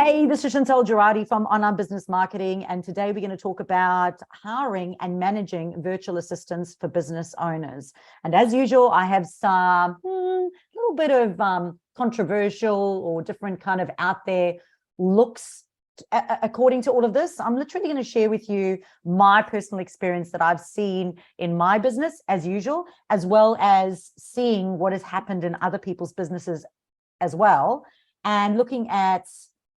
Hey, this is Chantal Girardi from Online Business Marketing, and today we're going to talk about hiring and managing virtual assistants for business owners. And as usual, I have some little bit of controversial or different kind of out there looks according to all of this. I'm literally going to share with you my personal experience that I've seen in my business as usual, as well as seeing what has happened in other people's businesses as well, and looking at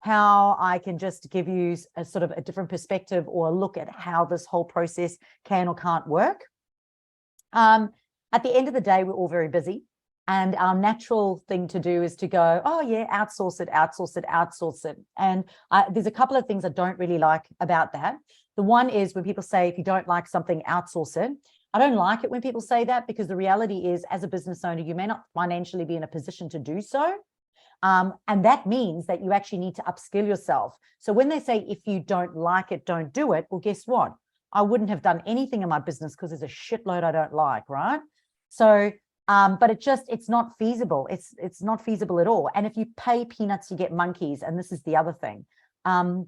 how I can just give you a sort of a different perspective or a look at how this whole process can or can't work. At the end of the day, we're all very busy, and our natural thing to do is to go, oh yeah, outsource it, outsource it, outsource it. And there's a couple of things I don't really like about that. The one is when people say, if you don't like something, outsource it. I don't like it when people say that, because the reality is, as a business owner, you may not financially be in a position to do so. And that means that you actually need to upskill yourself. So when they say, if you don't like it, don't do it, well, guess what? I wouldn't have done anything in my business because there's a shitload I don't like, right? So, but it's not feasible. It's not feasible at all. And if you pay peanuts, you get monkeys. And this is the other thing. A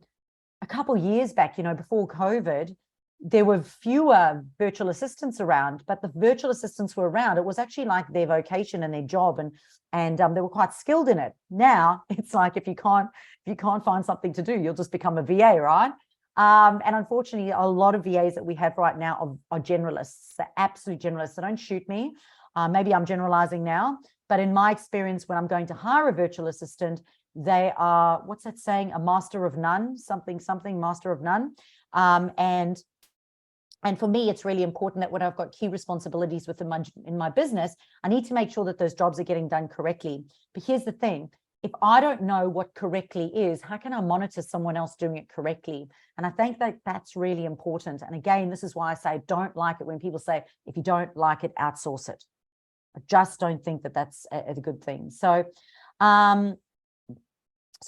couple of years back, before COVID, there were fewer virtual assistants around, but the virtual assistants were around. It was actually like their vocation and their job, and they were quite skilled in it. Now it's like, if you can't find something to do, you'll just become a VA, right? And unfortunately, a lot of VAs that we have right now are generalists. They're absolute generalists. So don't shoot me. Maybe I'm generalizing now, but in my experience, when I'm going to hire a virtual assistant, they are, what's that saying? A master of none, something, master of none. And for me, it's really important that when I've got key responsibilities in my business, I need to make sure that those jobs are getting done correctly. But here's the thing. If I don't know what correctly is, how can I monitor someone else doing it correctly? And I think that that's really important. And again, this is why I say I don't like it when people say, if you don't like it, outsource it. I just don't think that that's a good thing. So a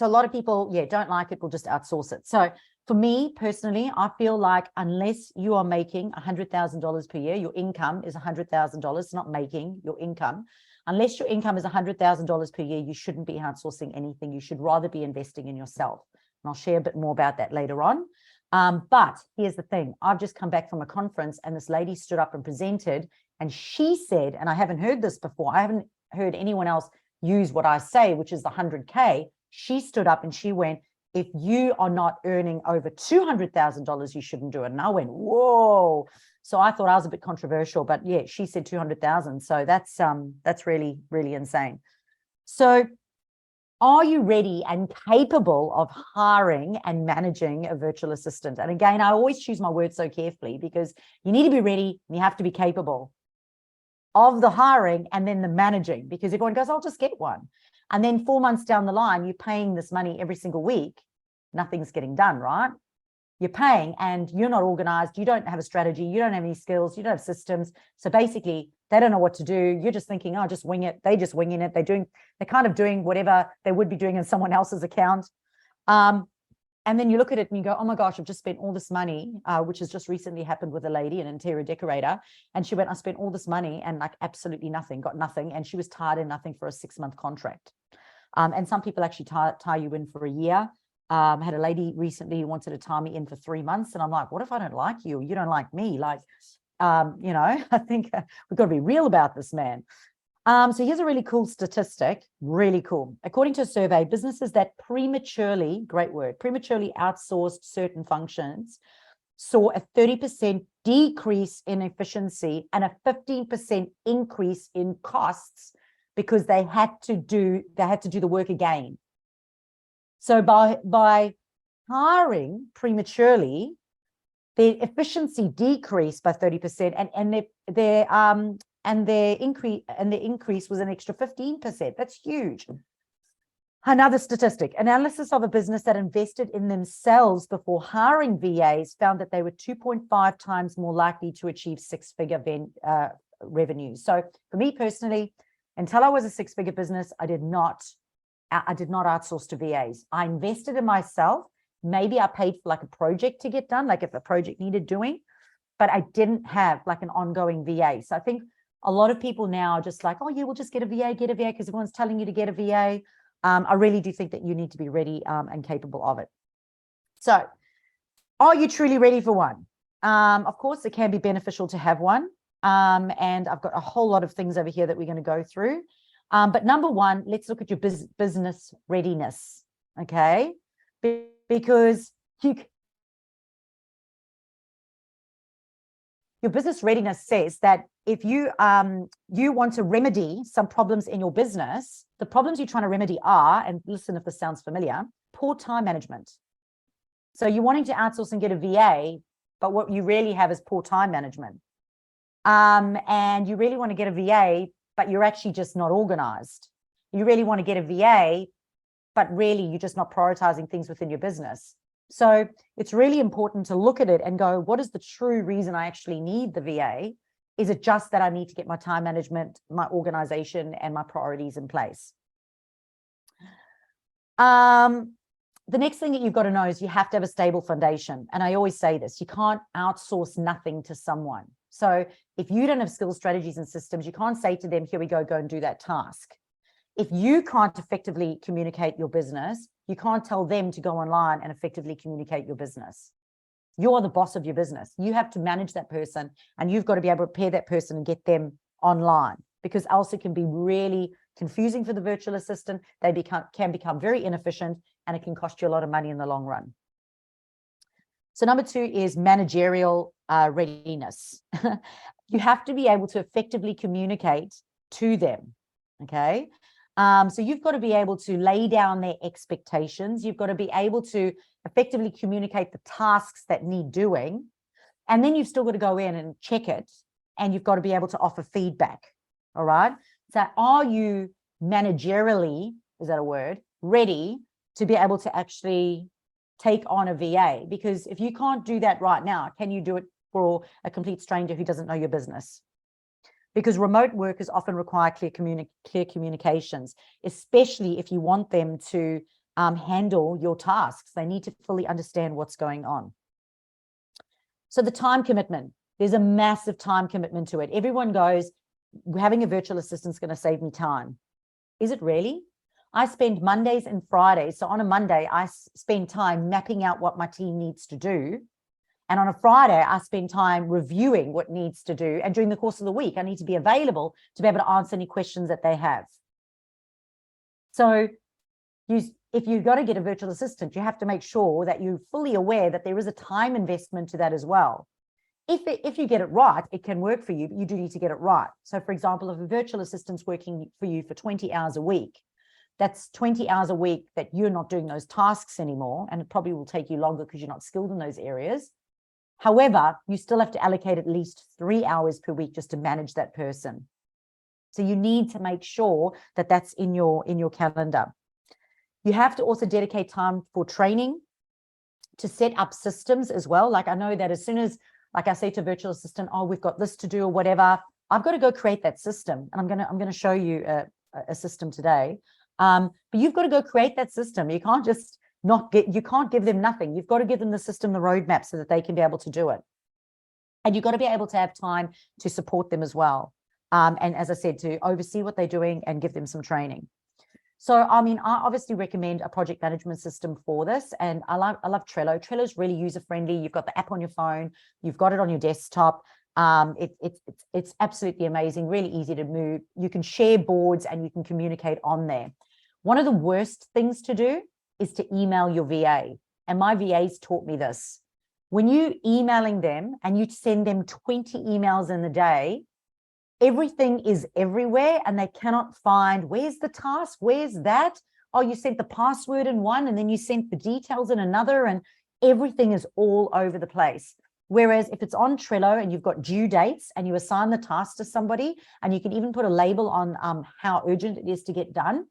lot of people, don't like it, will just outsource it. So for me personally, I feel like unless you are making $100,000 per year, your income is $100,000, not making your income. Unless your income is $100,000 per year, you shouldn't be outsourcing anything. You should rather be investing in yourself. And I'll share a bit more about that later on. But here's the thing. I've just come back from a conference, and this lady stood up and presented, and she said, and I haven't heard this before, I haven't heard anyone else use what I say, which is the 100K. She stood up and she went, if you are not earning over $200,000, you shouldn't do it. And I went, whoa. So I thought I was a bit controversial, but yeah, she said 200,000. So that's really, really insane. So are you ready and capable of hiring and managing a virtual assistant? And again, I always choose my words so carefully, because you need to be ready and you have to be capable of the hiring and then the managing, because everyone goes, I'll just get one. And then 4 months down the line, you're paying this money every single week. Nothing's getting done, right? You're paying and you're not organized. You don't have a strategy. You don't have any skills. You don't have systems. So basically, they don't know what to do. You're just thinking, oh, just wing it. They just winging it. They're kind of doing whatever they would be doing in someone else's account. And then you look at it and you go, oh my gosh, I've just spent all this money, which has just recently happened with a lady, an interior decorator. And she went, I spent all this money and like absolutely nothing, got nothing. And she was tied in nothing for a 6-month contract. And some people actually tie you in for a year. I had a lady recently who wanted to tie me in for 3 months. And I'm like, what if I don't like you? You don't like me? Like, I think we've got to be real about this, man. So here's a really cool statistic, really cool. According to a survey, businesses that prematurely, great word, prematurely outsourced certain functions saw a 30% decrease in efficiency and a 15% increase in costs, because they had to do the work again. So by hiring prematurely, their efficiency decreased by 30%, and their increase was an extra 15%. That's huge. Another statistic, analysis of a business that invested in themselves before hiring VAs found that they were 2.5 times more likely to achieve 6-figure revenues. So for me personally, until I was a 6-figure business, I did not outsource to VAs. I invested in myself. Maybe I paid for like a project to get done, like if a project needed doing, but I didn't have like an ongoing VA. So I think a lot of people now are just like, oh yeah, we'll just get a VA, because everyone's telling you to get a VA. I really do think that you need to be ready and capable of it. So are you truly ready for one? Of course, it can be beneficial to have one. And I've got a whole lot of things over here that we're going to go through. But number one, let's look at your business readiness, okay? Because your business readiness says that if you want to remedy some problems in your business, the problems you're trying to remedy are, and listen if this sounds familiar, poor time management. So you're wanting to outsource and get a VA, but what you really have is poor time management. And you really want to get a VA, but you're actually just not organized. You really want to get a VA, but really you're just not prioritizing things within your business. So it's really important to look at it and go, what is the true reason I actually need the VA? Is it just that I need to get my time management, my organization, and my priorities in place? The next thing that you've got to know is you have to have a stable foundation. And I always say this, you can't outsource nothing to someone. So if you don't have skills, strategies, and systems, you can't say to them, here we go and do that task. If you can't effectively communicate your business, you can't tell them to go online and effectively communicate your business. You're the boss of your business. You have to manage that person, and you've got to be able to pair that person and get them online, because else it can be really confusing for the virtual assistant. They can become very inefficient, and it can cost you a lot of money in the long run. So number two is managerial readiness. You have to be able to effectively communicate to them, okay? So you've got to be able to lay down their expectations. You've got to be able to effectively communicate the tasks that need doing. And then you've still got to go in and check it. And you've got to be able to offer feedback. All right. So are you managerially, is that a word, ready to be able to actually take on a VA? Because if you can't do that right now, can you do it for a complete stranger who doesn't know your business? Because remote workers often require clear communications, especially if you want them to handle your tasks. They need to fully understand what's going on. So the time commitment, there's a massive time commitment to it. Everyone goes, having a virtual assistant is going to save me time. Is it really? I spend Mondays and Fridays. So on a Monday, I spend time mapping out what my team needs to do. And on a Friday, I spend time reviewing what needs to do. And during the course of the week, I need to be available to be able to answer any questions that they have. So if you've got to get a virtual assistant, you have to make sure that you're fully aware that there is a time investment to that as well. If you get it right, it can work for you, but you do need to get it right. So for example, if a virtual assistant's working for you for 20 hours a week, that's 20 hours a week that you're not doing those tasks anymore. And it probably will take you longer because you're not skilled in those areas. However, you still have to allocate at least 3 hours per week just to manage that person. So you need to make sure that that's in your calendar. You have to also dedicate time for training, to set up systems as well. Like I know that as soon as, like I say to a virtual assistant, oh, we've got this to do or whatever, I've got to go create that system. And I'm going to show you a system today. But you've got to go create that system. You can't just you can't give them nothing. You've got to give them the system, the roadmap, so that they can be able to do it. And you've got to be able to have time to support them as well. And as I said, to oversee what they're doing and give them some training. So, I mean, I obviously recommend a project management system for this. And I love Trello. Trello is really user-friendly. You've got the app on your phone. You've got it on your desktop. It's absolutely amazing, really easy to move. You can share boards and you can communicate on there. One of the worst things to do is to email your VA. And my VAs taught me this. When you're emailing them and you send them 20 emails in the day, everything is everywhere and they cannot find, where's the task? Where's that? Oh, you sent the password in one and then you sent the details in another, and everything is all over the place. Whereas if it's on Trello and you've got due dates and you assign the task to somebody, and you can even put a label on how urgent it is to get done,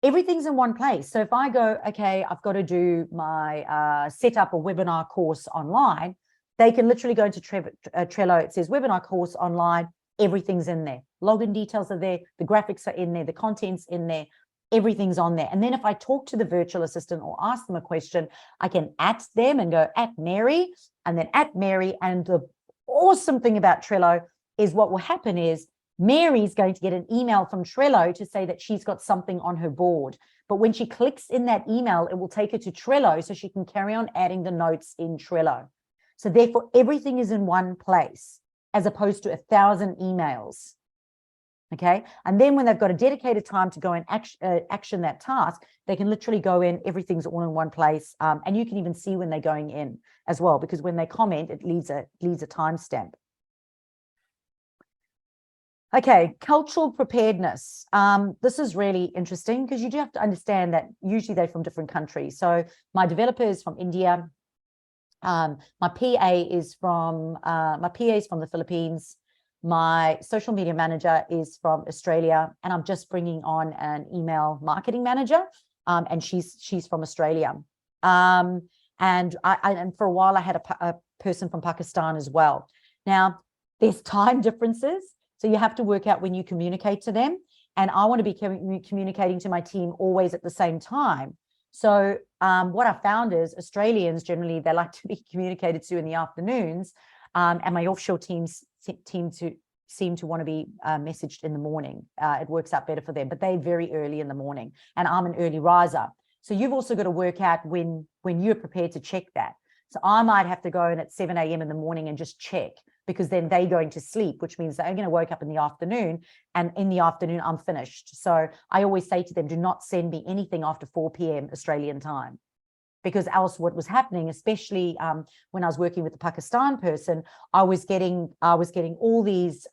everything's in one place. So if I go, okay, I've got to do my set up a webinar course online, they can literally go into Trello. It says webinar course online. Everything's in there. Login details are there. The graphics are in there. The content's in there. Everything's on there. And then if I talk to the virtual assistant or ask them a question, I can @ them and go @Mary and then @Mary. And the awesome thing about Trello is what will happen is Mary's going to get an email from Trello to say that she's got something on her board. But when she clicks in that email, it will take her to Trello so she can carry on adding the notes in Trello. So therefore, everything is in one place as opposed to 1,000 emails. Okay. And then when they've got a dedicated time to go and action that task, they can literally go in, everything's all in one place. And you can even see when they're going in as well, because when they comment, it leaves a timestamp. Okay, cultural preparedness. This is really interesting because you do have to understand that usually they're from different countries. So my developer is from India. My PA is from the Philippines. My social media manager is from Australia, and I'm just bringing on an email marketing manager, and she's from Australia. And for a while I had a person from Pakistan as well. Now there's time differences, so you have to work out when you communicate to them. And I want to be communicating to my team always at the same time. So what I found is Australians generally, they like to be communicated to in the afternoons. And my offshore teams seem to want to be messaged in the morning. It works out better for them, but they're very early in the morning, and I'm an early riser. So you've also got to work out when you're prepared to check that. So I might have to go in at 7 a.m. in the morning and just check, because then they're going to sleep, which means they're going to wake up in the afternoon, and in the afternoon I'm finished. So I always say to them, do not send me anything after 4 p.m. Australian time. Because else what was happening, especially when I was working with the Pakistan person, I was getting all these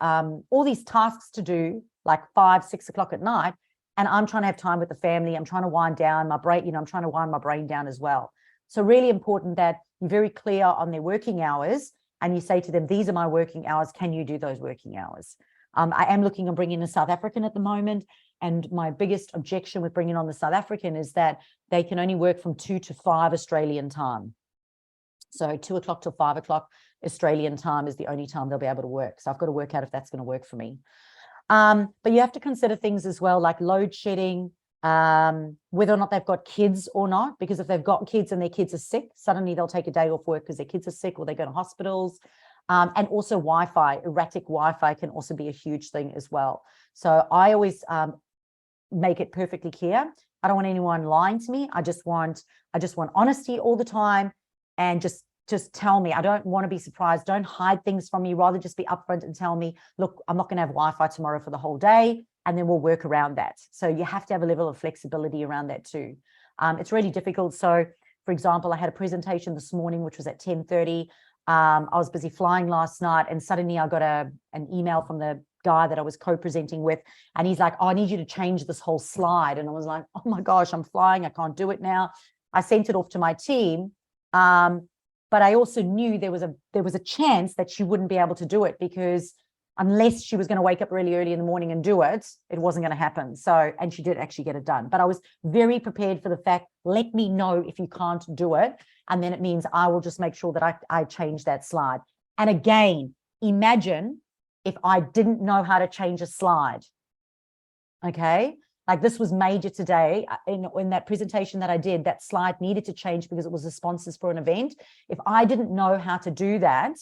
tasks to do, like 5, 6 o'clock at night. And I'm trying to have time with the family. I'm trying to wind down my brain, I'm trying to wind my brain down as well. So really important that you're very clear on their working hours, and you say to them, these are my working hours. Can you do those working hours? I am looking at bringing in a South African at the moment. And my biggest objection with bringing on the South African is that they can only work from 2 to 5 Australian time. So 2 o'clock till 5 o'clock Australian time is the only time they'll be able to work. So I've got to work out if that's going to work for me. But you have to consider things as well, like load shedding, whether or not they've got kids or not, because if they've got kids and their kids are sick, suddenly they'll take a day off work because their kids are sick, or they go to hospitals. And also Wi-Fi, erratic Wi-Fi can also be a huge thing as well. So I always make it perfectly clear. I don't want anyone lying to me. I just want honesty all the time, and just tell me. I don't want to be surprised. Don't hide things from me. Rather just be upfront and tell me, look, I'm not going to have Wi-Fi tomorrow for the whole day, and then we'll work around that. So you have to have a level of flexibility around that too. It's really difficult. So for example, I had a presentation this morning, which was at 10:30. I was busy flying last night, and suddenly I got an email from the guy that I was co-presenting with, and he's like, oh, I need you to change this whole slide. And I was like, oh my gosh, I'm flying, I can't do it now. I sent it off to my team, but I also knew there was a chance that she wouldn't be able to do it, because unless she was going to wake up really early in the morning and do it, it wasn't going to happen. So, and she did actually get it done, but I was very prepared for the fact, let me know if you can't do it, and then it means I will just make sure that I change that slide. And again, imagine if I didn't know how to change a slide. Okay, like this was major today in that presentation that I did. That slide needed to change because it was the sponsors for an event. If I didn't know how to do that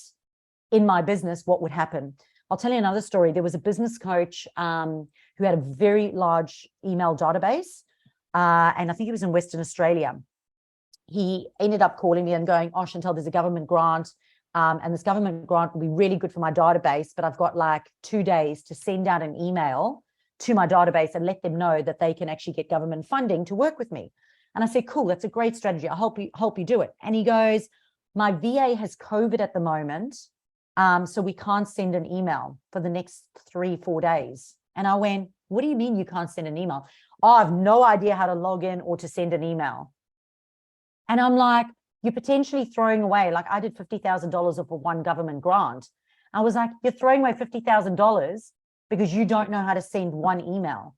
in my business, what would happen? I'll tell you another story. There was a business coach who had a very large email database, and I think he was in Western Australia. He ended up calling me and going, oh, Chantel, there's a government grant, and this government grant will be really good for my database, but I've got like 2 days to send out an email to my database and let them know that they can actually get government funding to work with me. And I said, cool, that's a great strategy. I'll help you do it. And he goes, my VA has COVID at the moment, so we can't send an email for the next 3-4 days. And I went, what do you mean you can't send an email? Oh, I have no idea how to log in or to send an email. And I'm like, you're potentially throwing away, like I did $50,000 of one government grant. I was like, you're throwing away $50,000 because you don't know how to send one email.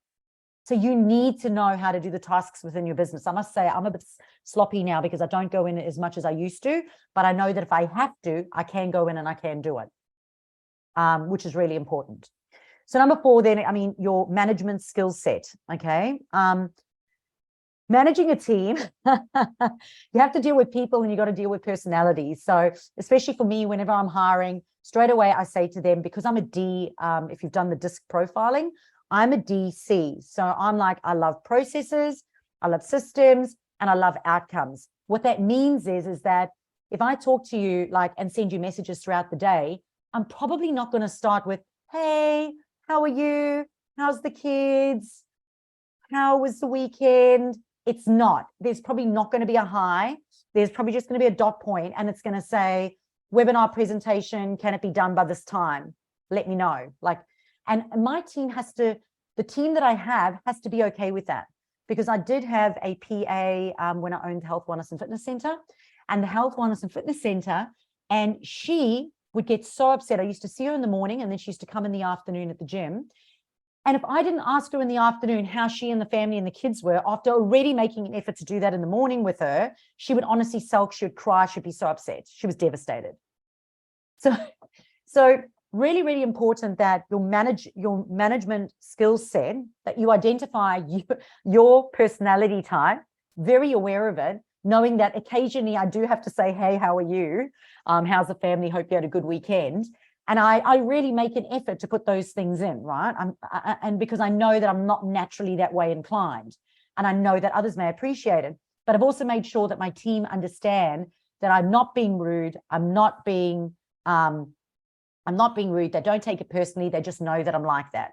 So you need to know how to do the tasks within your business. I must say I'm a bit sloppy now because I don't go in as much as I used to, but I know that if I have to, I can go in and I can do it, which is really important. So number 4, then, I mean, your management skill set, okay? Managing a team, you have to deal with people and you got to deal with personalities. So especially for me, whenever I'm hiring, straight away I say to them, because I'm a D, if you've done the DISC profiling, I'm a DC. So I'm like, I love processes. I love systems, and I love outcomes. What that means is that if I talk to you like and send you messages throughout the day, I'm probably not going to start with, hey, how are you? How's the kids? How was the weekend? It's not. There's probably not going to be a hi. There's probably just going to be a dot point, and it's going to say, webinar presentation, can it be done by this time? Let me know. Like, and my team has to, the team that I have has to be okay with that, because I did have a PA when I owned Health, Wellness and Fitness Center, and the Health, Wellness and Fitness Center, and she would get so upset. I used to see her in the morning, and then she used to come in the afternoon at the gym. And if I didn't ask her in the afternoon how she and the family and the kids were, after already making an effort to do that in the morning with her, she would honestly sulk, she would cry, she'd be so upset. She was devastated. So really, really important that your management skill set, that you identify your personality type, very aware of it, knowing that occasionally I do have to say, hey, how are you? How's the family? Hope you had a good weekend. And I really make an effort to put those things in, right? And because I know that I'm not naturally that way inclined, and I know that others may appreciate it, but I've also made sure that my team understand that I'm not being rude. I'm not being rude. They don't take it personally. They just know that I'm like that.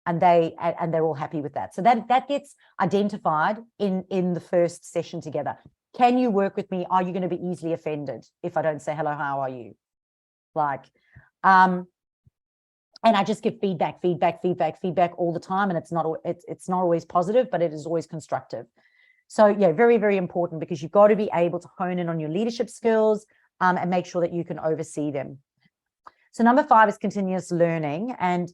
And they're all happy with that. So that gets identified in the first session together. Can you work with me? Are you going to be easily offended if I don't say hello, how are you? Like, and I just give feedback all the time, and it's not always positive, but it is always constructive. So yeah, very, very important, because you've got to be able to hone in on your leadership skills and make sure that you can oversee them. So number 5 is continuous learning, and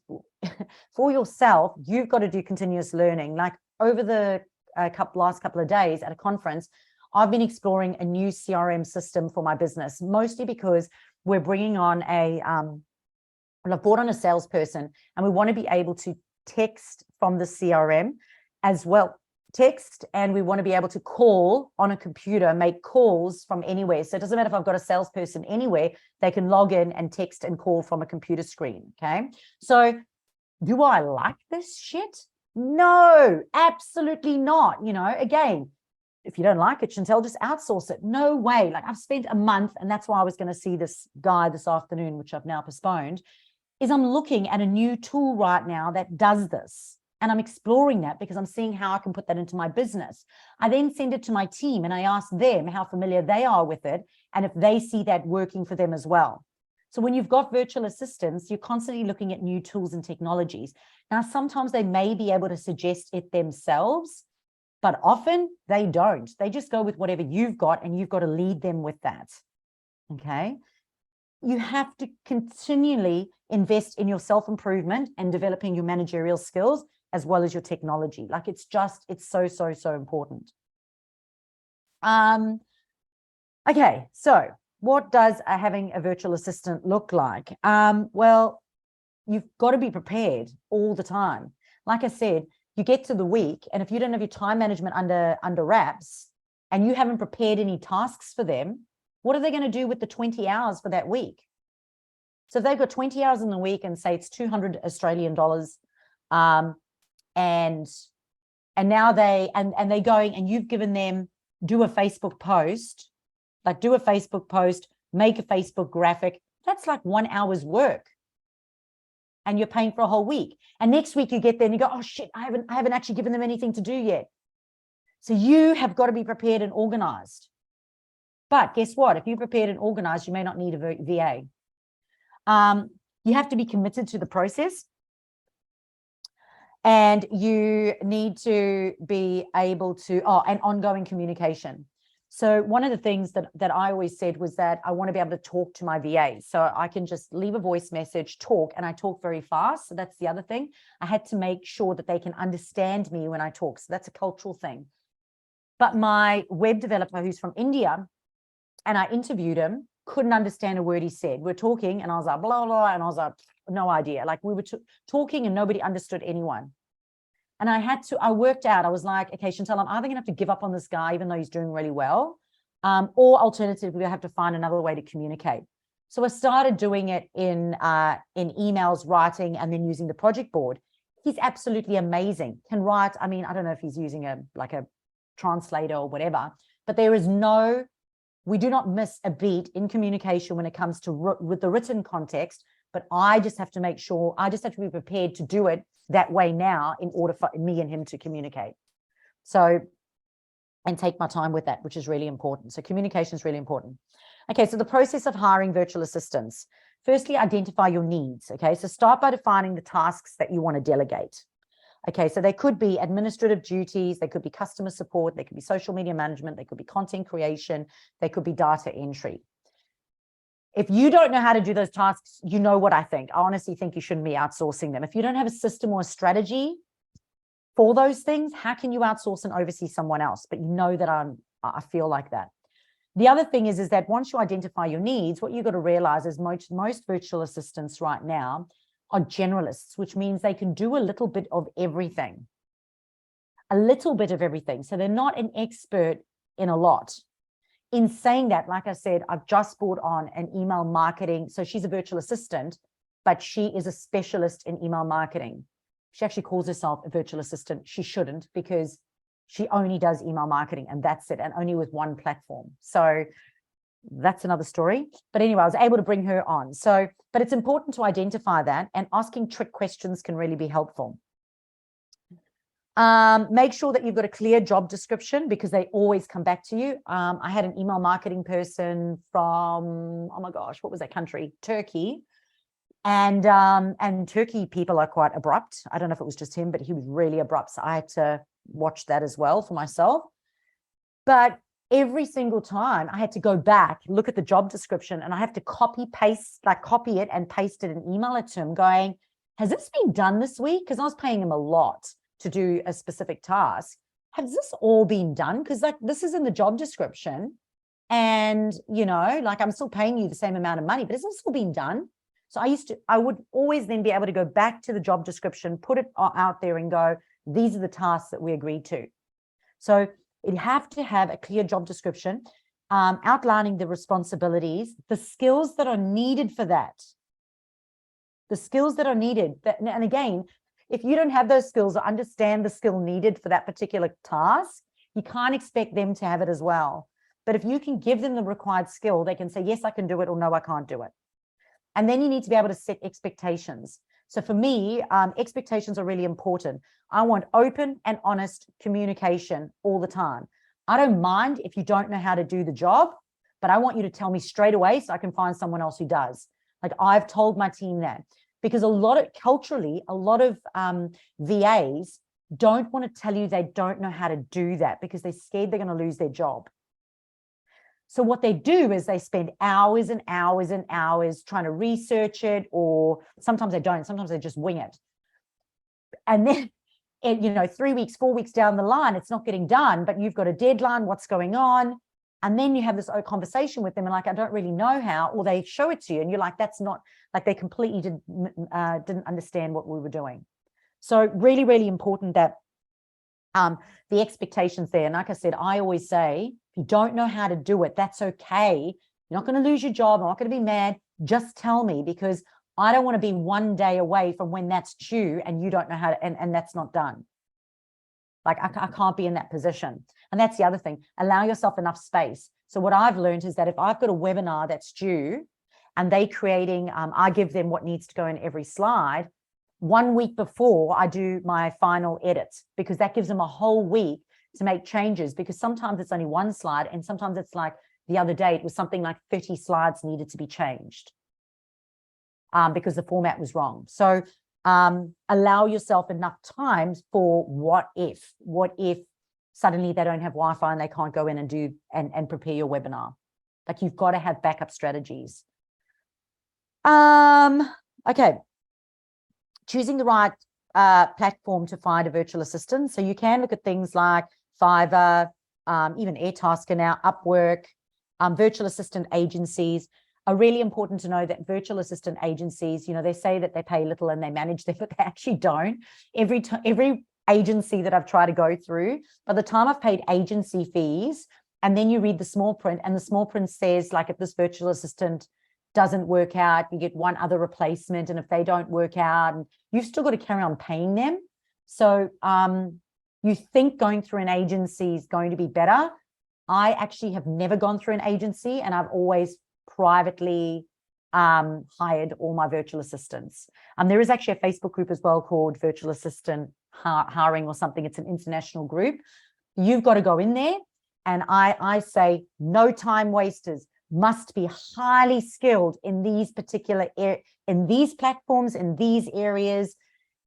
for yourself, you've got to do continuous learning. Like over the last couple of days at a conference, I've been exploring a new CRM system for my business, mostly because we're bringing on I've brought on a salesperson, and we want to be able to text from the CRM as well. Text, and we want to be able to call on a computer, make calls from anywhere. So it doesn't matter if I've got a salesperson anywhere, they can log in and text and call from a computer screen. Okay. So do I like this shit? No, absolutely not. You know, again, if you don't like it, Chantel, just outsource it. No way. Like, I've spent a month, and that's why I was going to see this guy this afternoon, which I've now postponed, is I'm looking at a new tool right now that does this. And I'm exploring that because I'm seeing how I can put that into my business. I then send it to my team, and I ask them how familiar they are with it, and if they see that working for them as well. So when you've got virtual assistants, you're constantly looking at new tools and technologies. Now, sometimes they may be able to suggest it themselves, but often they don't. They just go with whatever you've got, and you've got to lead them with that. Okay. You have to continually invest in your self-improvement and developing your managerial skills as well as your technology. Like, it's so important. Okay, so what does having a virtual assistant look like? Well, you've got to be prepared all the time. Like I said, you get to the week, and if you don't have your time management under wraps, and you haven't prepared any tasks for them, what are they going to do with the 20 hours for that week? So if they've got 20 hours in the week, and say it's 200 Australian dollars, and now they're going, and you've given them, do a Facebook post, make a Facebook graphic. That's like 1 hour's work, and you're paying for a whole week. And next week you get there and you go, oh shit, I haven't actually given them anything to do yet. So you have got to be prepared and organized. But guess what? If you're prepared and organized, you may not need a VA. You have to be committed to the process, and you need to be able to, and ongoing communication. So one of the things that I always said was that I want to be able to talk to my VA. So I can just leave a voice message, talk, and I talk very fast. So that's the other thing. I had to make sure that they can understand me when I talk. So that's a cultural thing. But my web developer, who's from India, and I interviewed him, couldn't understand a word he said. We're talking, and I was like, blah, blah, and I was like, no idea. Like, we were talking, and nobody understood anyone. And I worked out, I was like, okay, Chantel, I'm either going to have to give up on this guy, even though he's doing really well, or alternatively, I have to find another way to communicate. So I started doing it in emails, writing, and then using the project board. He's absolutely amazing. Can write. I mean, I don't know if he's using a translator or whatever. But we do not miss a beat in communication when it comes to with the written context, but I just have to make sure, I just have to be prepared to do it that way now in order for me and him to communicate. So, and take my time with that, which is really important. So communication is really important. Okay, so the process of hiring virtual assistants. Firstly, identify your needs. Okay, so start by defining the tasks that you want to delegate. Okay, so they could be administrative duties, they could be customer support, they could be social media management, they could be content creation, they could be data entry. If you don't know how to do those tasks, you know what I think. I honestly think you shouldn't be outsourcing them. If you don't have a system or a strategy for those things, how can you outsource and oversee someone else? But you know that I feel like that. The other thing is that once you identify your needs, what you've got to realize is most virtual assistants right now are generalists, which means they can do a little bit of everything. A little bit of everything. So they're not an expert in a lot. In saying that, like I said, I've just brought on an email marketing. So she's a virtual assistant, but she is a specialist in email marketing. She actually calls herself a virtual assistant. She shouldn't, because she only does email marketing and that's it, and only with one platform. So that's another story. But anyway, I was able to bring her on. So, but it's important to identify that, and asking trick questions can really be helpful. Make sure that you've got a clear job description, because they always come back to you. I had an email marketing person from, oh my gosh, what was that country? Turkey. And Turkey people are quite abrupt. I don't know if it was just him, but he was really abrupt. So I had to watch that as well for myself. But every single time I had to go back, look at the job description, and I have to copy it and paste it and email it to him going, has this been done this week? Because I was paying him a lot to do a specific task. Has this all been done? Because this is in the job description, and I'm still paying you the same amount of money, but has this all been done? So I would always then be able to go back to the job description, put it out there and go, these are the tasks that we agreed to. So you have to have a clear job description, outlining the responsibilities, the skills that are needed for that. The skills that are needed. And again, if you don't have those skills or understand the skill needed for that particular task, you can't expect them to have it as well. But if you can give them the required skill, they can say, yes, I can do it, or no, I can't do it. And then you need to be able to set expectations. So for me, expectations are really important. I want open and honest communication all the time. I don't mind if you don't know how to do the job, but I want you to tell me straight away so I can find someone else who does. Like, I've told my team that, because culturally, a lot of VAs don't want to tell you they don't know how to do that, because they're scared they're going to lose their job. So what they do is they spend hours and hours and hours trying to research it, or sometimes they don't, sometimes they just wing it. And then, 3 weeks, 4 weeks down the line, it's not getting done, but you've got a deadline, what's going on? And then you have this conversation with them and I don't really know how, or they show it to you and you're like, that's not, like, they completely didn't understand what we were doing. So really, really important that the expectations there. And like I said, I always say, if you don't know how to do it, that's okay. You're not going to lose your job. I'm not going to be mad. Just tell me, because I don't want to be 1 day away from when that's due and you don't know how to, and that's not done. Like, I can't be in that position. And that's the other thing. Allow yourself enough space. So what I've learned is that if I've got a webinar that's due and they creating, I give them what needs to go in every slide, 1 week before I do my final edits, because that gives them a whole week to make changes, because sometimes it's only one slide and sometimes it's like the other day it was something like 30 slides needed to be changed because the format was wrong. So allow yourself enough time for what if suddenly they don't have Wi-Fi and they can't go in and do and prepare your webinar. Like, you've got to have backup strategies. Okay. Choosing the right platform to find a virtual assistant. So you can look at things like Fiverr, even Airtasker now, Upwork. Virtual assistant agencies are really important to know that virtual assistant agencies, they say that they pay little and they manage them, but they actually don't. Every agency that I've tried to go through, by the time I've paid agency fees, and then you read the small print, and the small print says, like, if this virtual assistant doesn't work out, you get one other replacement, and if they don't work out, and you've still got to carry on paying them. So You think going through an agency is going to be better. I actually have never gone through an agency, and I've always privately hired all my virtual assistants. There is actually a Facebook group as well called Virtual Assistant Hiring or something. It's an international group. You've got to go in there, and I say no time wasters, must be highly skilled in these particular in these platforms, in these areas.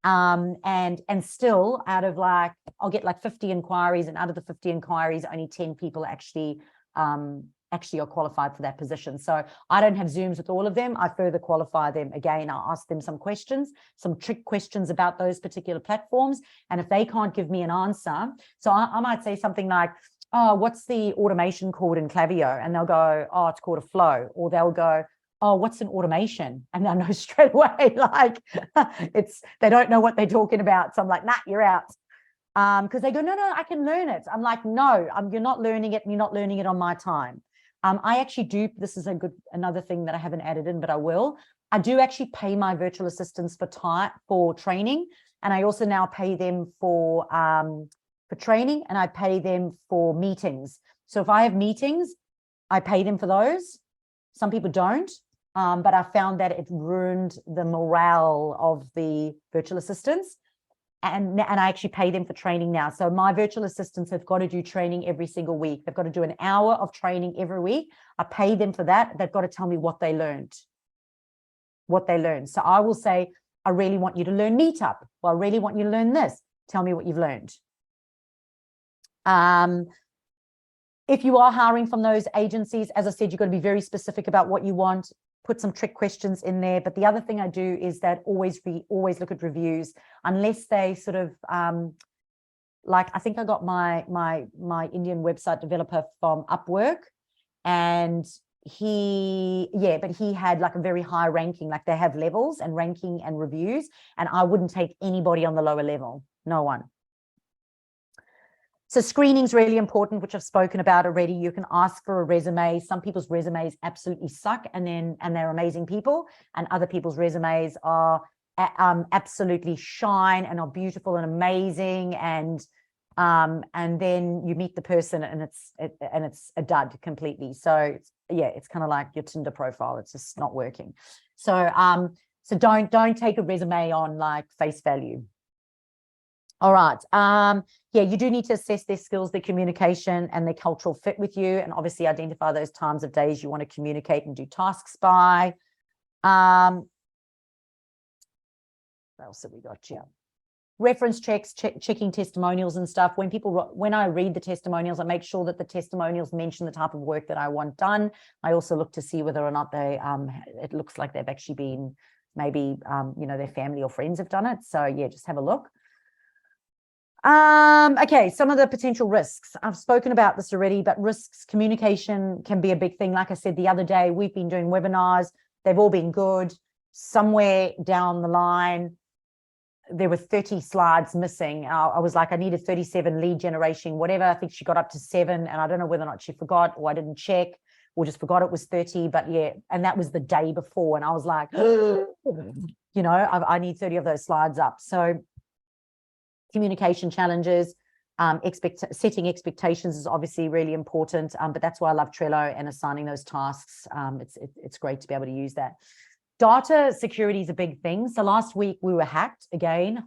And still, out of like, I'll get like 50 inquiries, and out of the 50 inquiries, only 10 people actually are qualified for that position. So I don't have Zooms with all of them. I further qualify them. Again, I'll ask them some questions, some trick questions about those particular platforms. And if they can't give me an answer, so I might say something like, oh, what's the automation called in Klaviyo? And they'll go, oh, it's called a flow. Or they'll go, oh, what's an automation? And they'll know straight away, like they don't know what they're talking about. So I'm like, nah, you're out. Because they go, no, I can learn it. I'm like, no, you're not learning it, and you're not learning it on my time. I actually do, this is another thing that I haven't added in, but I will. I do actually pay my virtual assistants for training. And I also now pay them for training, and I pay them for meetings. So if I have meetings, I pay them for those. Some people don't, but I found that it ruined the morale of the virtual assistants. And I actually pay them for training now. So my virtual assistants have got to do training every single week. They've got to do an hour of training every week. I pay them for that. They've got to tell me what they learned. So I will say, I really want you to learn Meetup. Well, I really want you to learn this. Tell me what you've learned. If you are hiring from those agencies, as I said, you've got to be very specific about what you want. Put some trick questions in there. But the other thing I do is that always look at reviews, unless they sort of like, I think I got my Indian website developer from Upwork, and he had like a very high ranking. Like, they have levels and ranking and reviews, and I wouldn't take anybody on the lower level. No one. So screening is really important, which I've spoken about already. You can ask for a resume. Some people's resumes absolutely suck, and they're amazing people, and other people's resumes are absolutely shine and are beautiful and amazing, and then you meet the person and it's a dud completely. So it's kind of like your Tinder profile. It's just not working. So don't take a resume on like face value. All right. You do need to assess their skills, their communication, and their cultural fit with you, and obviously identify those times of days you want to communicate and do tasks by. What else have we got here? Reference checks, checking testimonials and stuff. When I read the testimonials, I make sure that the testimonials mention the type of work that I want done. I also look to see whether or not it looks like they've actually been, maybe their family or friends have done it. So yeah, just have a look. Okay, some of the potential risks. I've spoken about this already, but risks, communication can be a big thing. Like I said the other day, we've been doing webinars. They've all been good. Somewhere down the line, there were 30 slides missing. I was like, I needed 37 lead generation, whatever. I think she got up to 7, and I don't know whether or not she forgot, or I didn't check, or just forgot it was 30. But yeah, and that was the day before. And I was like, I need 30 of those slides up. So communication challenges, setting expectations is obviously really important, but that's why I love Trello and assigning those tasks. It's great to be able to use that. Data security is a big thing. So last week we were hacked again.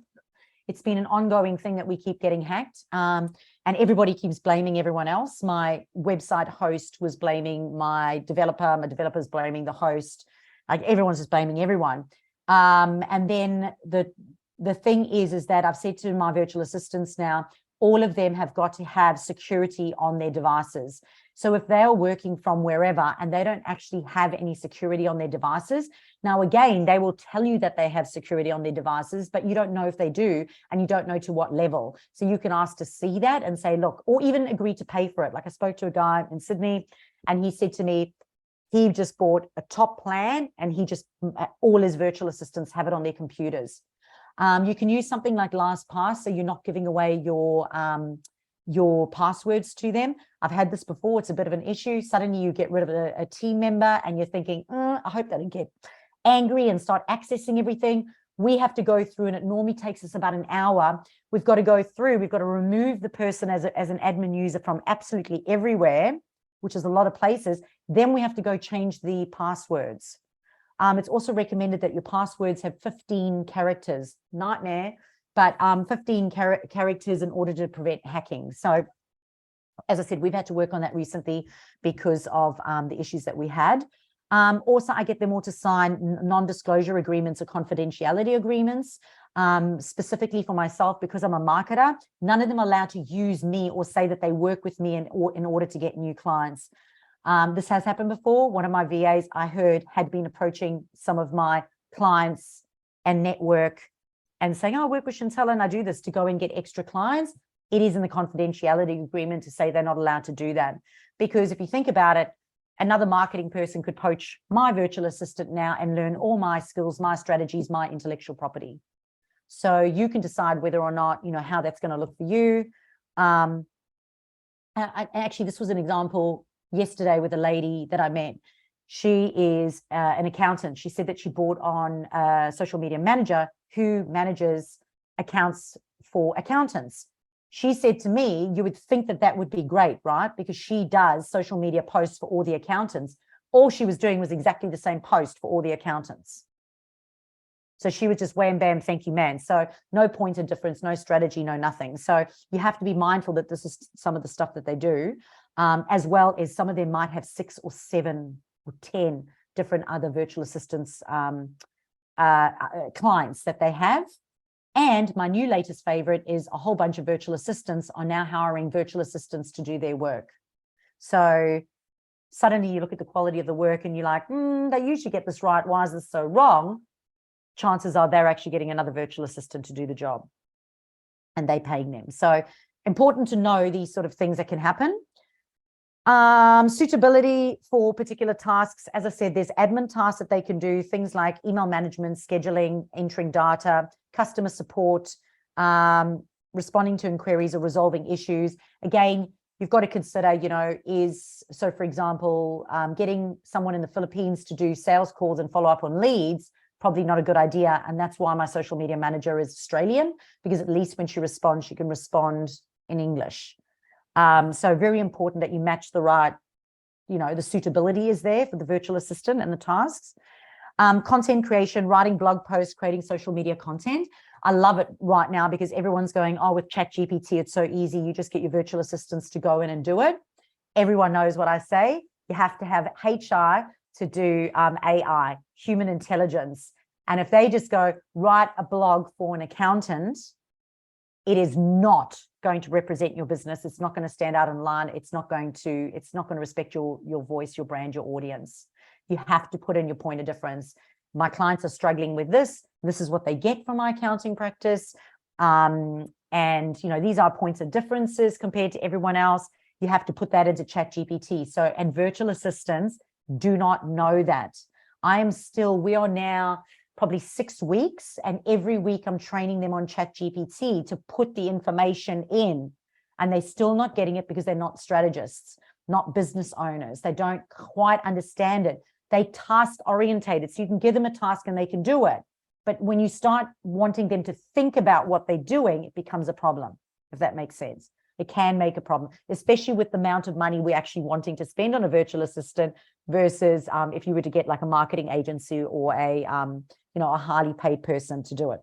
It's been an ongoing thing that we keep getting hacked, and everybody keeps blaming everyone else. My website host was blaming my developer's blaming the host. Like, everyone's just blaming everyone. And then the thing is that I've said to my virtual assistants now, all of them have got to have security on their devices. So if they are working from wherever and they don't actually have any security on their devices, now again, they will tell you that they have security on their devices, but you don't know if they do, and you don't know to what level. So you can ask to see that and say, look, or even agree to pay for it. Like, I spoke to a guy in Sydney, and he said to me, he just bought a top plan, and all his virtual assistants have it on their computers. You can use something like LastPass, so you're not giving away your passwords to them. I've had this before. It's a bit of an issue. Suddenly you get rid of a team member, and you're thinking, I hope they don't get angry and start accessing everything. we have to go through, and it normally takes us about an hour. We've got to go through, we've got to remove the person as an admin user from absolutely everywhere, which is a lot of places. Then we have to go change the passwords. It's also recommended that your passwords have 15 characters. Nightmare, but 15 characters in order to prevent hacking. So as I said, we've had to work on that recently because of the issues that we had. Also, I get them all to sign non-disclosure agreements or confidentiality agreements, specifically for myself, because I'm a marketer. None of them are allowed to use me or say that they work with me in order to get new clients. This has happened before. One of my VAs, I heard, had been approaching some of my clients and network and saying, oh, I work with Chantel and I do this to go and get extra clients. It is in the confidentiality agreement to say they're not allowed to do that. Because if you think about it, another marketing person could poach my virtual assistant now and learn all my skills, my strategies, my intellectual property. So you can decide whether or not, you know, how that's going to look for you. Actually, this was an example yesterday with a lady that I met. She is an accountant. She said that she brought on a social media manager who manages accounts for accountants. She said to me, you would think that that would be great, right? Because she does social media posts for all the accountants. All she was doing was exactly the same post for all the accountants. So she was just wham, bam, thank you, man. So no point of difference, no strategy, no nothing. So you have to be mindful that this is some of the stuff that they do, as well as some of them might have 6 or 7 or 10 different other virtual assistants clients that they have. And my new latest favorite is a whole bunch of virtual assistants are now hiring virtual assistants to do their work. So suddenly you look at the quality of the work and you're like, they usually get this right. Why is this so wrong? Chances are they're actually getting another virtual assistant to do the job and they're paying them. So important to know these sort of things that can happen. Suitability for particular tasks. As I said, there's admin tasks that they can do, things like email management, scheduling, entering data, customer support, responding to inquiries or resolving issues. Again, you've got to consider, you know, so for example, getting someone in the Philippines to do sales calls and follow up on leads, probably not a good idea. And that's why my social media manager is Australian, because at least when she responds, she can respond in English. So very important that you match the right, you know, the suitability is there for the virtual assistant and the tasks. Content creation, writing blog posts, creating social media content. I love it right now because everyone's going, oh, with ChatGPT, it's so easy. You just get your virtual assistants to go in and do it. Everyone knows what I say. You have to have HR to do AI, human intelligence. And if they just go write a blog for an accountant, it is not going to represent your business. It's not going to stand out online. It's not going to respect your voice, your brand, your audience. You have to put in your point of difference. My clients are struggling with this. This is what they get from my accounting practice. And, you know, these are points of differences compared to everyone else. You have to put that into ChatGPT. So, and virtual assistants do not know that. We are now probably 6 weeks, and every week I'm training them on ChatGPT to put the information in, and they're still not getting it because they're not strategists, not business owners. They don't quite understand it. They task orientated, so you can give them a task and they can do it. But when you start wanting them to think about what they're doing, it becomes a problem, if that makes sense. It can make a problem, especially with the amount of money we're actually wanting to spend on a virtual assistant versus if you were to get like a marketing agency or a highly paid person to do it.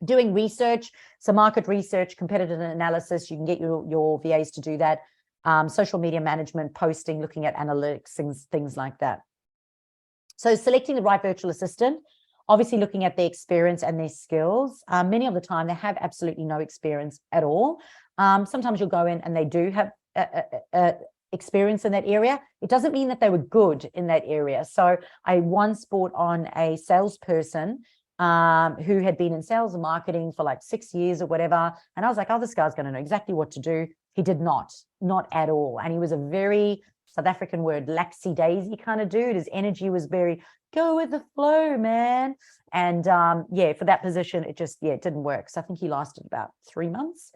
Doing research, so market research, competitive analysis, you can get your VAs to do that. Social media management, posting, looking at analytics, things like that. So selecting the right virtual assistant, obviously looking at their experience and their skills. Many of the time they have absolutely no experience at all. Sometimes you'll go in and they do have experience in that area. It doesn't mean that they were good in that area. So I once brought on a salesperson who had been in sales and marketing for like 6 years or whatever. And I was like, oh, this guy's going to know exactly what to do. He did not at all. And he was a very South African word, laxy-daisy kind of dude. His energy was very go with the flow, man. And yeah, for that position, it didn't work. So I think he lasted about 3 months.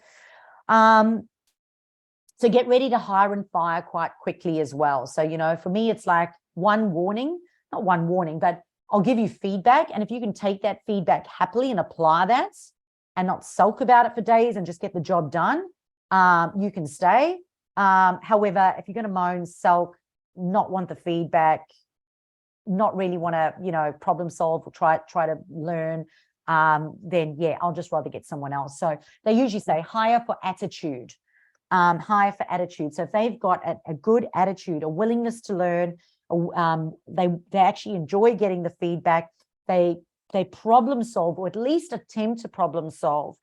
So get ready to hire and fire quite quickly as well. So, you know, for me, it's like not one warning, but I'll give you feedback. And if you can take that feedback happily and apply that and not sulk about it for days and just get the job done, you can stay. However, if you're going to moan, sulk, not want the feedback, not really want to, you know, problem solve or try to learn, then yeah, I'll just rather get someone else. So they usually say hire for attitude. Hire for attitude. So if they've got a good attitude, a willingness to learn, they actually enjoy getting the feedback, they problem solve, or at least attempt to problem solve.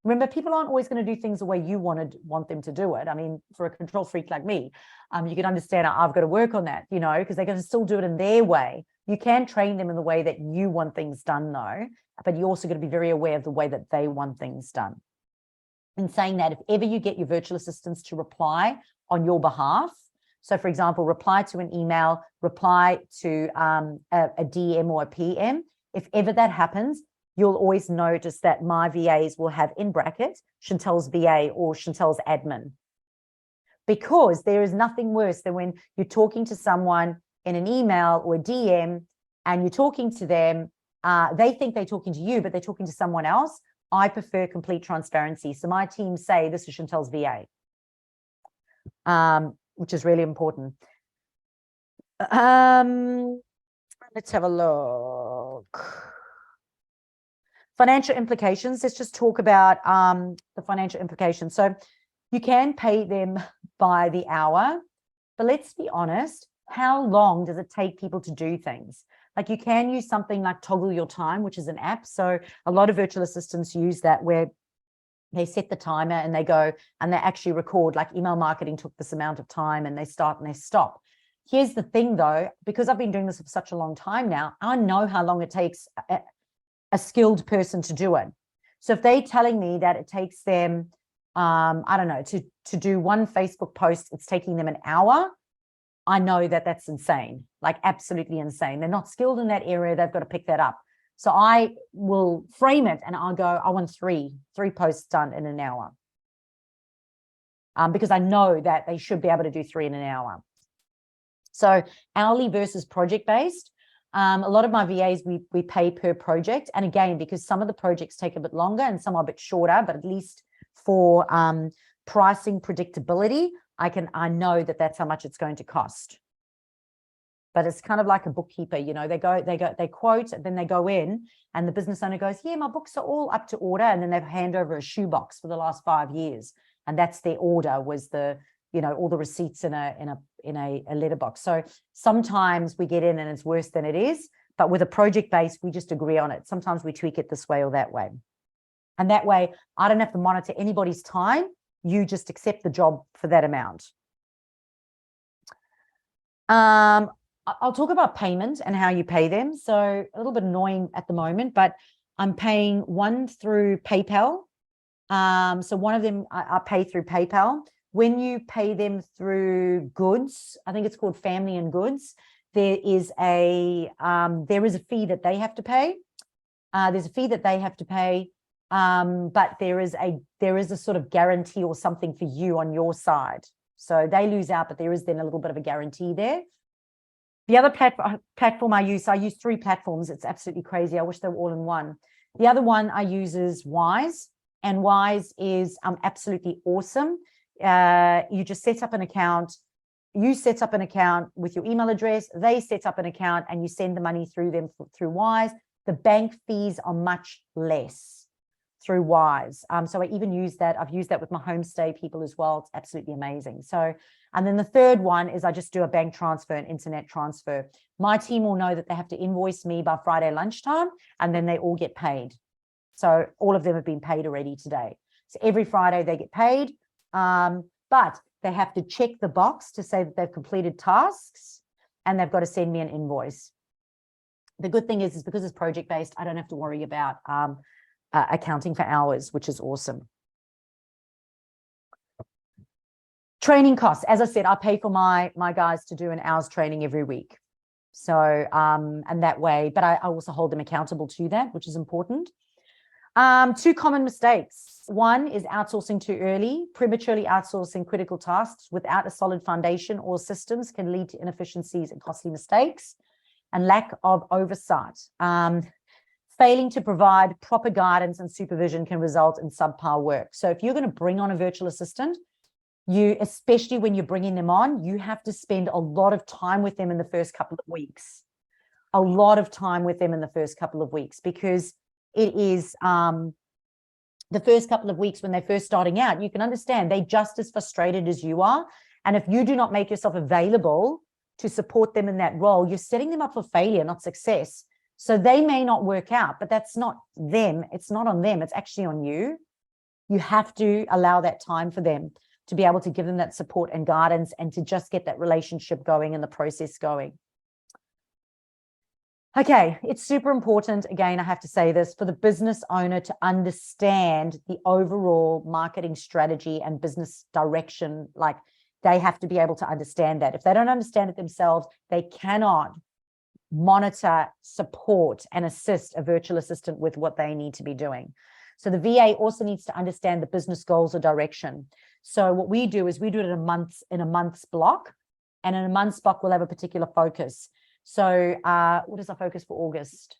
Remember, people aren't always going to do things the way you want them to do it. I mean, for a control freak like me, you can understand I've got to work on that, you know, because they're going to still do it in their way. You can train them in the way that you want things done, though, but you're also going to be very aware of the way that they want things done. In saying that, if ever you get your virtual assistants to reply on your behalf, so for example, reply to an email, reply to a DM or a PM, if ever that happens, you'll always notice that my VAs will have in brackets Chantel's VA or Chantel's admin. Because there is nothing worse than when you're talking to someone in an email or a DM and you're talking to them, they think they're talking to you, but they're talking to someone else. I prefer complete transparency. So my team say this is Chantel's VA, which is really important. Let's have a look. Financial implications. Let's just talk about the financial implications. So you can pay them by the hour, but let's be honest, how long does it take people to do things? Like you can use something like Toggle Your Time, which is an app. So a lot of virtual assistants use that, where they set the timer and they go and they actually record, like email marketing took this amount of time, and they start and they stop. Here's the thing though, because I've been doing this for such a long time now, I know how long it takes a skilled person to do it. So if they're telling me that it takes them, I don't know, to do one Facebook post, it's taking them an hour, I know that that's insane, like absolutely insane. They're not skilled in that area. They've got to pick that up. So I will frame it and I'll go, I want three posts done in an hour. Because I know that they should be able to do 3 in an hour. So hourly versus project-based. A lot of my VAs, we pay per project. And again, because some of the projects take a bit longer and some are a bit shorter, but at least for pricing predictability, I know that that's how much it's going to cost. But it's kind of like a bookkeeper, you know, they quote, and then they go in and the business owner goes, yeah, my books are all up to order. And then they hand over a shoebox for the last 5 years. And that's their order, was the, you know, all the receipts in a letterbox. So sometimes we get in and it's worse than it is, but with a project base, we just agree on it. Sometimes we tweak it this way or that way. And that way I don't have to monitor anybody's time. You just accept the job for that amount. I'll talk about payment and how you pay them. So a little bit annoying at the moment, but I'm paying one through PayPal. So one of them I pay through PayPal. When you pay them through goods, I think it's called Family and Goods, there is a fee that they have to pay. There's a fee that they have to pay. But there is a sort of guarantee or something for you on your side. So they lose out, but there is then a little bit of a guarantee there. The other platform I use 3 platforms. It's absolutely crazy. I wish they were all in one. The other one I use is Wise, and Wise is absolutely awesome. You just set up an account. You set up an account with your email address. They set up an account and you send the money through them through Wise. The bank fees are much less through Wise. So I even use that. I've used that with my homestay people as well. It's absolutely amazing. So, and then the third one is I just do a bank transfer, an internet transfer. My team will know that they have to invoice me by Friday lunchtime, and then they all get paid. So all of them have been paid already today. So every Friday they get paid, but they have to check the box to say that they've completed tasks, and they've got to send me an invoice. The good thing is because it's project-based, I don't have to worry about accounting for hours, which is awesome. Training costs. As I said, I pay for my guys to do an hour's training every week. So, and that way, but I also hold them accountable to that, which is important. 2 common mistakes. One is outsourcing too early. Prematurely outsourcing critical tasks without a solid foundation or systems can lead to inefficiencies and costly mistakes. and lack of oversight. Failing to provide proper guidance and supervision can result in subpar work. So if you're going to bring on a virtual assistant, especially when you're bringing them on, you have to spend a lot of time with them in the first couple of weeks. A lot of time with them in the first couple of weeks, because it is the first couple of weeks when they're first starting out, you can understand they're just as frustrated as you are. And if you do not make yourself available to support them in that role, you're setting them up for failure, not success. So they may not work out, but that's not them. It's not on them. It's actually on you. You have to allow that time for them to be able to give them that support and guidance, and to just get that relationship going and the process going. Okay, it's super important, again, I have to say this, for the business owner to understand the overall marketing strategy and business direction. Like, they have to be able to understand that. If they don't understand it themselves, they cannot monitor, support, and assist a virtual assistant with what they need to be doing. So the VA also needs to understand the business goals or direction. So what we do is we do it in a month's block, and in a month's block, we'll have a particular focus. So what is our focus for August?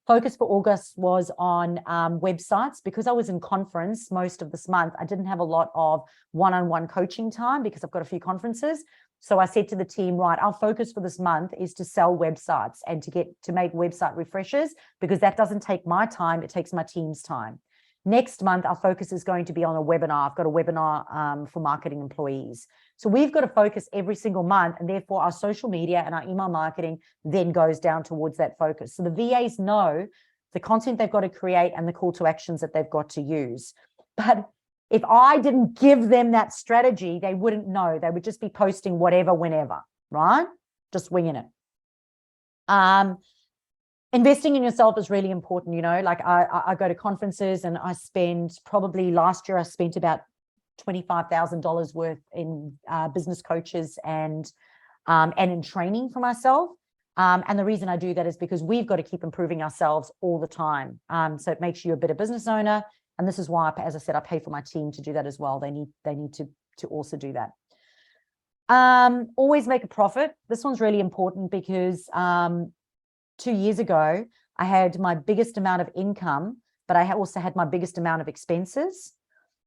Focus for August was on websites. Because I was in conference most of this month, I didn't have a lot of one-on-one coaching time because I've got a few conferences. So I said to the team, right, our focus for this month is to sell websites and to make website refreshes, because that doesn't take my time, it takes my team's time. Next month, our focus is going to be on a webinar. I've got a webinar for marketing employees. So we've got to focus every single month, and therefore our social media and our email marketing then goes down towards that focus. So the VAs know the content they've got to create and the call to actions that they've got to use. But if I didn't give them that strategy, they wouldn't know. They would just be posting whatever, whenever, right? Just winging it. Investing in yourself is really important. You know, like I go to conferences, and I spend, probably last year, I spent about $25,000 worth in business coaches and in training for myself. And the reason I do that is because we've got to keep improving ourselves all the time. So it makes you a better business owner. And this is why, as I said, I pay for my team to do that as well. They need to also do that. Always make a profit. This one's really important because 2 years ago, I had my biggest amount of income, but I also had my biggest amount of expenses.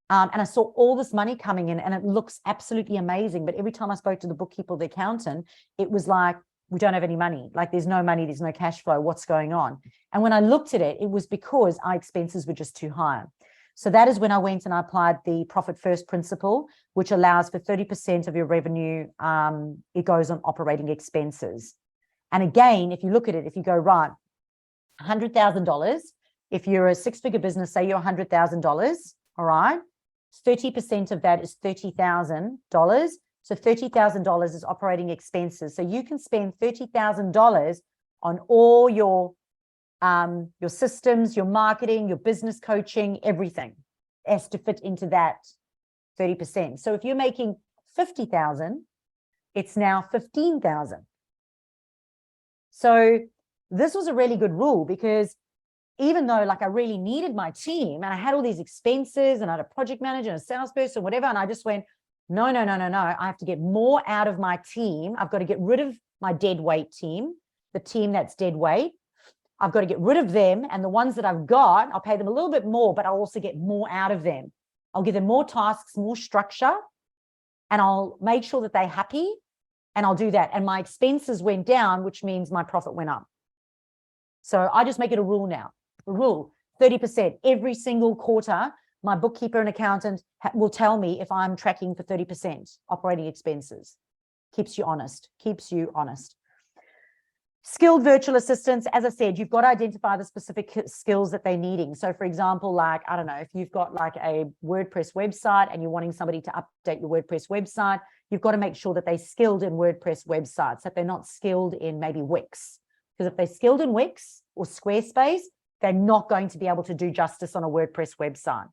And I saw all this money coming in, and it looks absolutely amazing. But every time I spoke to the bookkeeper or the accountant, it was like, we don't have any money. Like, there's no money, there's no cash flow. What's going on? And when I looked at it, it was because our expenses were just too high. So that is when I went and I applied the profit first principle, which allows for 30% of your revenue. It goes on operating expenses. And again, if you look at it, if you go, right, $100,000, if you're a six-figure business, say you're $100,000, all right, 30% of that is $30,000. So $30,000 is operating expenses. So you can spend $30,000 on all your systems, your marketing, your business coaching, everything has to fit into that 30%. So if you're making 50,000, it's now 15,000. So this was a really good rule, because even though, like, I really needed my team and I had all these expenses and I had a project manager and a salesperson, whatever, and I just went, no, I have to get more out of my team. I've got to get rid of my dead weight team, the team that's dead weight. I've got to get rid of them, and the ones that I've got, I'll pay them a little bit more, but I'll also get more out of them. I'll give them more tasks, more structure, and I'll make sure that they're happy, and I'll do that. And my expenses went down, which means my profit went up. So I just make it a rule now. A rule, 30%. Every single quarter, my bookkeeper and accountant will tell me if I'm tracking for 30% operating expenses. Keeps you honest, keeps you honest. Skilled virtual assistants, as I said, you've got to identify the specific skills that they're needing. So for example, like, I don't know, if you've got like a WordPress website and you're wanting somebody to update your WordPress website, you've got to make sure that they're skilled in WordPress websites, that they're not skilled in maybe Wix. Because if they're skilled in Wix or Squarespace, they're not going to be able to do justice on a WordPress website.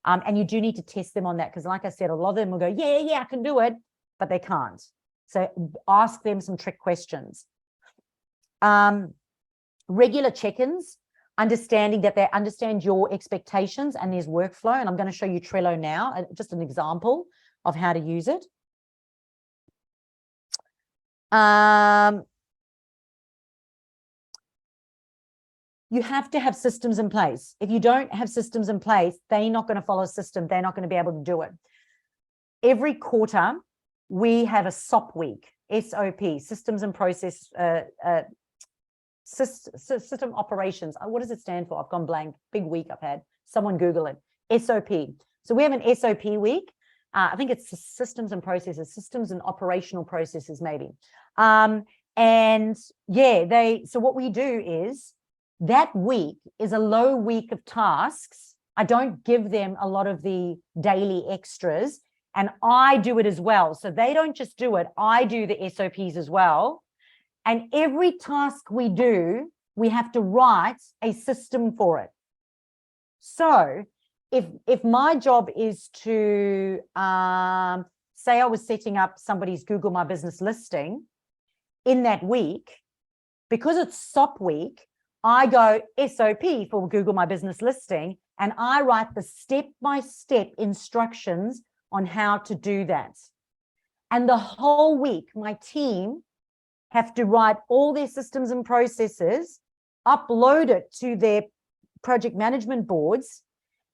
And you do need to test them on that, because like I said, a lot of them will go, yeah, I can do it, but they can't. So ask them some trick questions. Regular check-ins, understanding that they understand your expectations and there's workflow. And I'm going to show you Trello now, just an example of how to use it. you have to have systems in place. If you don't have systems in place, they're not going to follow a system. They're not going to be able to do it. Every quarter, we have a SOP week, SOP, systems and process, system operations. What does it stand for? I've gone blank. Big week I've had. Someone Google it. SOP. So we have an SOP week. I think it's systems and processes, systems and operational processes, maybe. And yeah, so what we do is that week is a low week of tasks. I don't give them a lot of the daily extras, and I do it as well. So they don't just do it. I do the SOPs as well. And every task we do, we have to write a system for it. So if my job is to, say I was setting up somebody's Google My Business listing in that week, because it's SOP week, I go SOP for Google My Business listing, and I write the step-by-step instructions on how to do that. And the whole week, my team have to write all their systems and processes, upload it to their project management boards,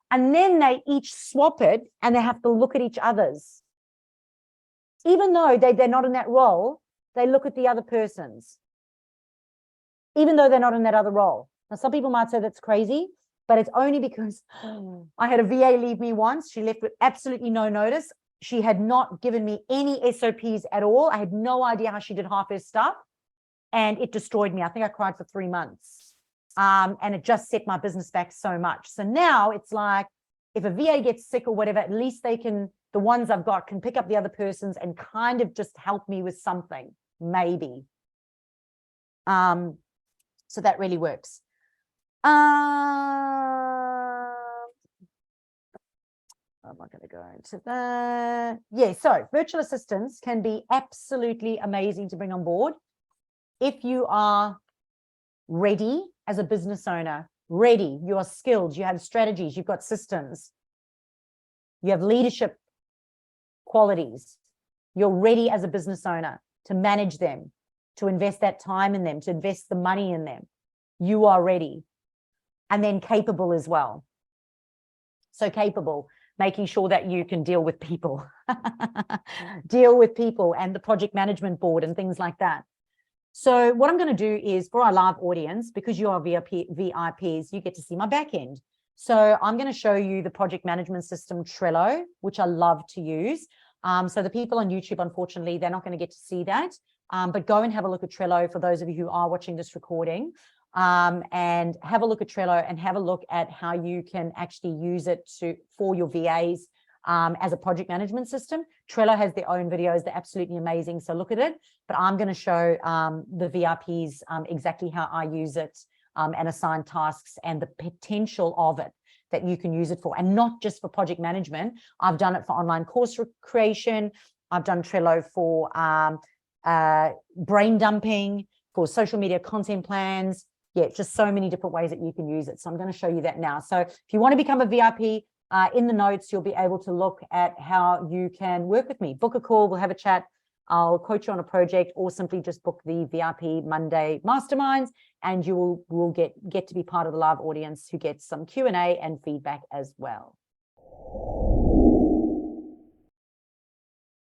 and then they each swap it and they have to look at each other's. Even though they're not in that role, they look at the other person's, even though they're not in that other role. Now, some people might say that's crazy, but it's only because I had a VA leave me once. She left with absolutely no notice. She had not given me any SOPs at all. I had no idea how she did half her stuff, and it destroyed me. I think I cried for 3 months. And it just set my business back so much. So now it's like, if a VA gets sick or whatever, at least they can, the ones I've got can pick up the other person's and kind of just help me with something, maybe. So that really works. I'm not going to go into that. Yeah, so virtual assistants can be absolutely amazing to bring on board if you are ready as a business owner. Ready, you are skilled, you have strategies, you've got systems, you have leadership qualities, you're ready as a business owner to manage them, to invest that time in them, to invest the money in them. You are ready. And then capable as well. So capable, making sure that you can deal with people, deal with people and the project management board and things like that. So what I'm going to do is, for our live audience, because you are VIPs, you get to see my back end. So I'm going to show you the project management system Trello, which I love to use. So the people on YouTube, unfortunately, they're not going to get to see that. But go and have a look at Trello for those of you who are watching this recording. And have a look at Trello and have a look at how you can actually use it for your VAs as a project management system. Trello has their own videos. They're absolutely amazing. So look at it. But I'm going to show the VIPs exactly how I use it and assign tasks and the potential of it that you can use it for. And not just for project management. I've done it for online course creation. I've done Trello for brain dumping, for social media content plans. Yeah, just so many different ways that you can use it. So I'm going to show you that now. So if you want to become a VIP, in the notes, you'll be able to look at how you can work with me. Book a call, we'll have a chat. I'll coach you on a project, or simply just book the VIP Monday Masterminds, and you will get to be part of the live audience who gets some Q&A and feedback as well.